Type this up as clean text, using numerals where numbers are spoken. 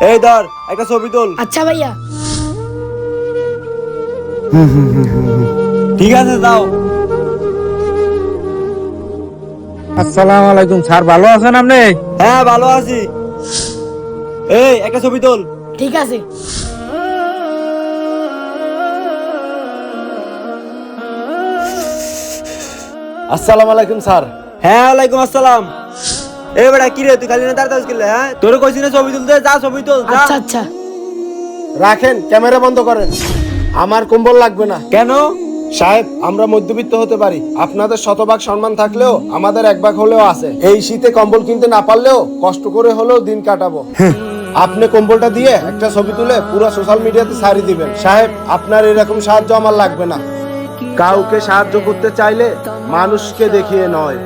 এই ধর একটা ছবি তোল। আচ্ছা ভাইয়া। ঠিক আছে যাও। আসসালামু আলাইকুম স্যার, ভালো আছেন আপনি? হ্যাঁ ভালো আছি। এই একটা ছবি তোল। ঠিক আছে। আসসালামু আলাইকুম স্যার। হ্যাঁ ওয়ালাইকুম আসসালাম। এ বেটা কি রে, তুই খালি না তাড়াতাড়ি গেলে? হ্যাঁ তোরে কইছি না ছবি তুলতে, যা ছবি তোল যা। আচ্ছা আচ্ছা। রাখেন, ক্যামেরা বন্ধ করেন। আমার কম্বল লাগবে না। কেন? সাহেব, আমরা মধ্যবিত্ত হতে পারি, আপনাদের শতভাগ সম্মান থাকলেও আমাদের এক ভাগ হলেও আছে। এই শীতে কম্বল কিনতে না পারলেও কষ্ট করে হলেও দিন কাটাবো। আপনি কম্বলটা দিয়ে একটা ছবি তুলে পুরো সোশ্যাল মিডিয়াতে ছাড়ি দিবেন। সাহেব, আপনার এরকম সাহায্য আমার লাগবে না। কাউকে সাহায্য করতে চাইলে মানুষকে দেখিয়ে নয়,